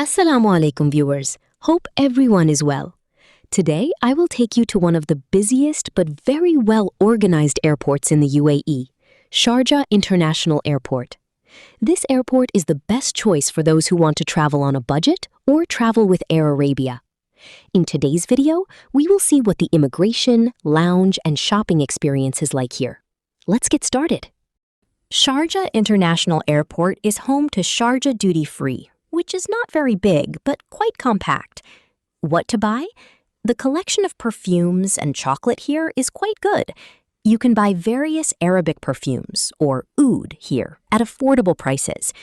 Assalamu alaikum viewers. Hope everyone is well. Today, I will take you to one of the busiest but very well organized airports in the UAE, Sharjah International Airport. This airport is the best choice for those who want to travel on a budget or travel with Air Arabia. In today's video, we will see what the immigration, lounge, and shopping experience is like here. Let's get started. Sharjah International Airport is home to Sharjah Duty Free, which is not very big but quite compact. What to buy? The collection of perfumes and chocolate here is quite good. You can buy various Arabic perfumes, or oud, here at affordable prices.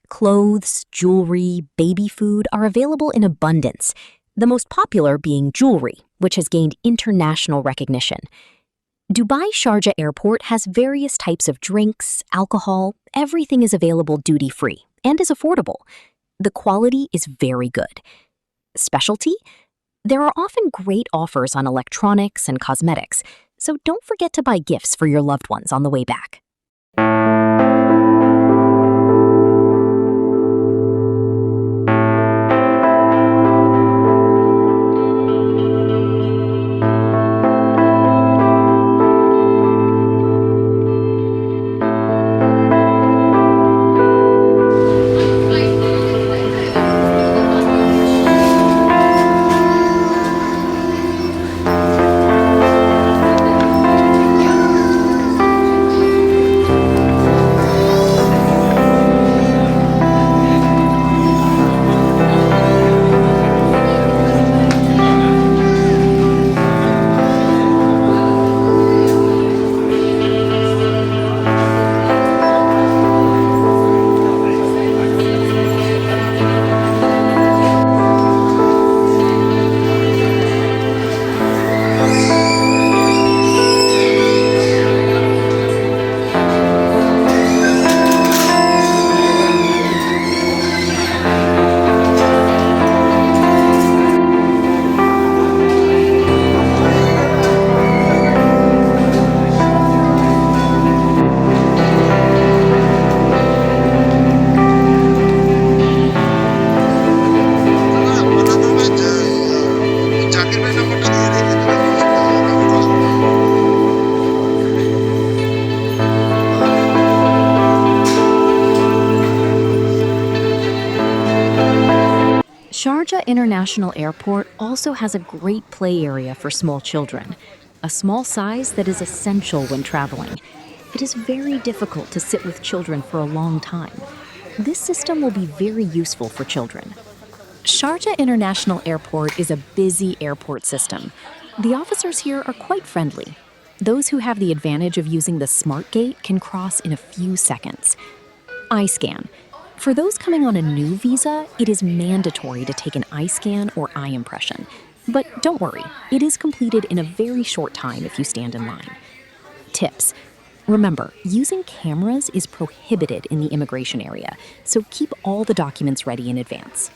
Clothes, jewelry, baby food are available in abundance, the most popular being jewelry, which has gained international recognition. Dubai Sharjah Airport has various types of drinks, alcohol, everything is available duty-free and is affordable. The quality is very good. Specialty? There are often great offers on electronics and cosmetics, so don't forget to buy gifts for your loved ones on the way back. Sharjah International Airport also has a great play area for small children, a small size that is essential when traveling. It is very difficult to sit with children for a long time. This system will be very useful for children. Sharjah International Airport is a busy airport system. The officers here are quite friendly. Those who have the advantage of using the smart gate can cross in a few seconds. Eye scan. For those coming on a new visa, it is mandatory to take an eye scan or eye impression. But don't worry, it is completed in a very short time if you stand in line. Tips. Remember, using cameras is prohibited in the immigration area, so keep all the documents ready in advance.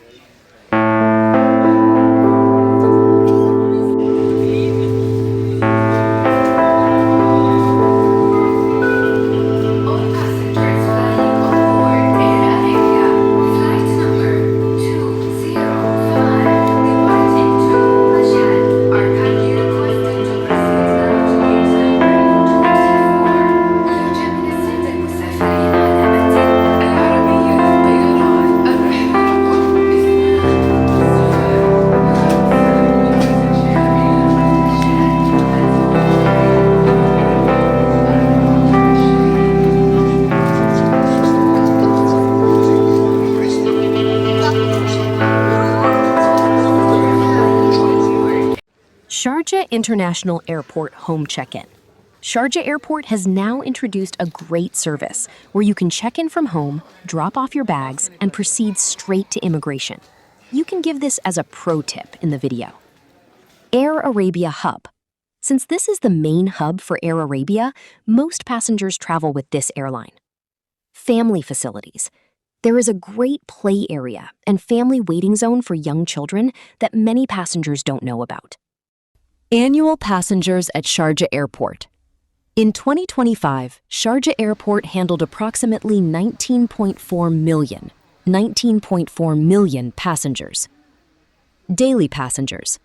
Sharjah International Airport Home Check-in. Sharjah Airport has now introduced a great service where you can check in from home, drop off your bags, and proceed straight to immigration. You can give this as a pro tip in the video. Air Arabia Hub. Since this is the main hub for Air Arabia, most passengers travel with this airline. Family facilities. There is a great play area and family waiting zone for young children that many passengers don't know about. Annual passengers at Sharjah Airport. In 2025, Sharjah Airport handled approximately 19.4 million. 19.4 million passengers. Daily passengers.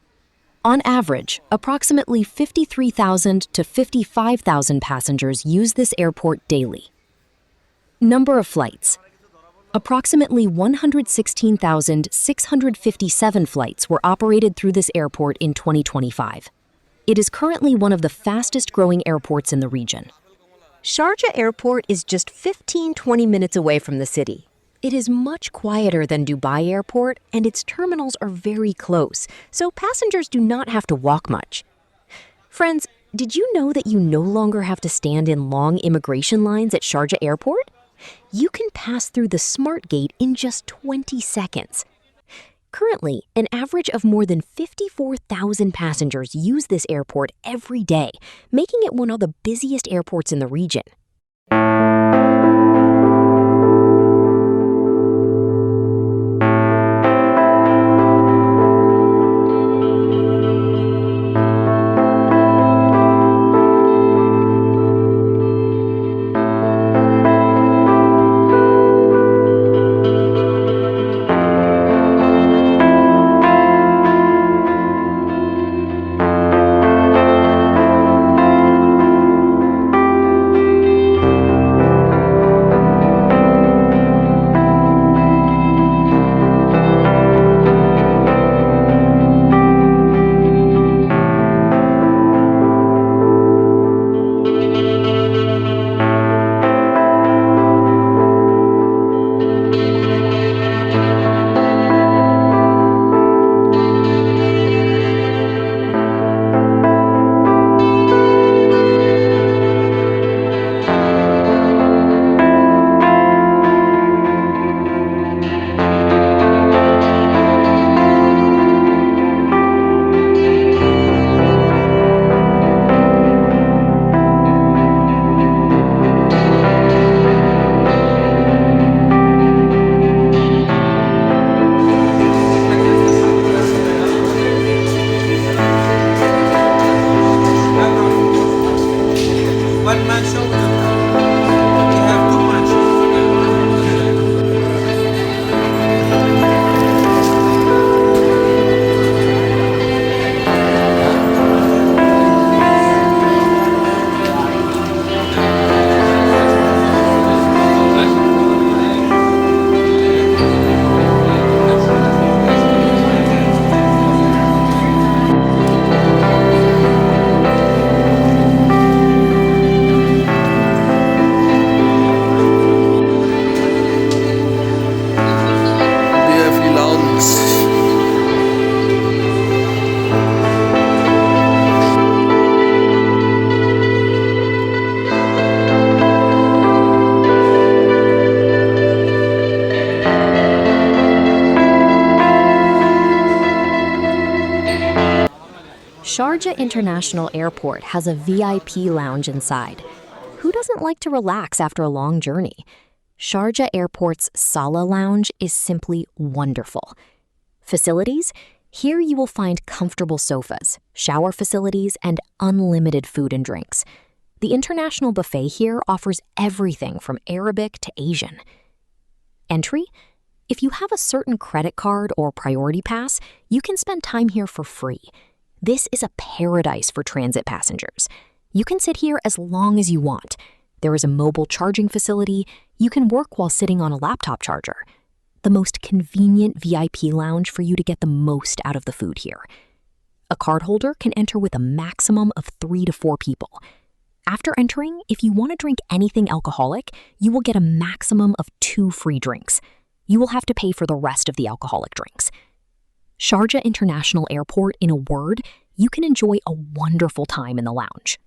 On average, approximately 53,000 to 55,000 passengers use this airport daily. Number of flights. Approximately 116,657 flights were operated through this airport in 2025. It is currently one of the fastest growing airports in the region. Sharjah Airport is just 15-20 minutes away from the city. It is much quieter than Dubai Airport, and its terminals are very close, so passengers do not have to walk much. Friends, did you know that you no longer have to stand in long immigration lines at Sharjah Airport? You can pass through the Smart Gate in just 20 seconds. Currently, an average of more than 54,000 passengers use this airport every day, making it one of the busiest airports in the region. One man show we have too much. BFE Lounge. Sharjah International Airport has a VIP lounge inside. Who doesn't like to relax after a long journey? Sharjah Airport's Sala Lounge is simply wonderful. Facilities? Here you will find comfortable sofas, shower facilities, and unlimited food and drinks. The international buffet here offers everything from Arabic to Asian. Entry? If you have a certain credit card or priority pass, you can spend time here for free. This is a paradise for transit passengers. You can sit here as long as you want. There is a mobile charging facility. You can work while sitting on a laptop charger. The most convenient VIP lounge for you to get the most out of the food here. A cardholder can enter with a maximum of 3 to 4 people. After entering, if you want to drink anything alcoholic, you will get a maximum of 2 free drinks. You will have to pay for the rest of the alcoholic drinks. Sharjah International Airport, in a word, you can enjoy a wonderful time in the lounge.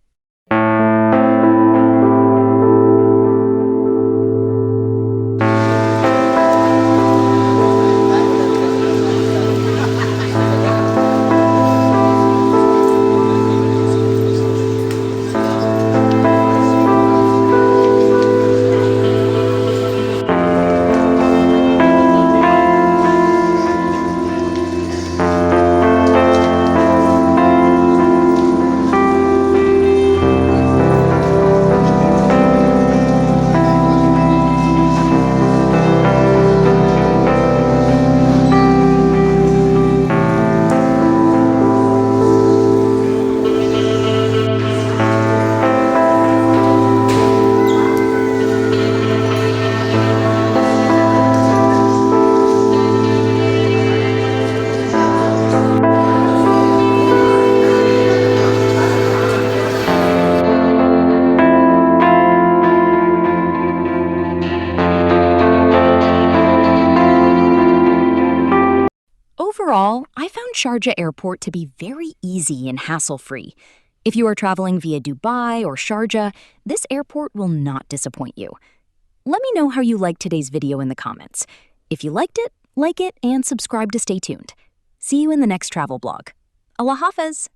Overall, I found Sharjah Airport to be very easy and hassle-free. If you are traveling via Dubai or Sharjah, this airport will not disappoint you. Let me know how you liked today's video in the comments. If you liked it, like it, and subscribe to stay tuned. See you in the next travel blog. Allah Hafiz!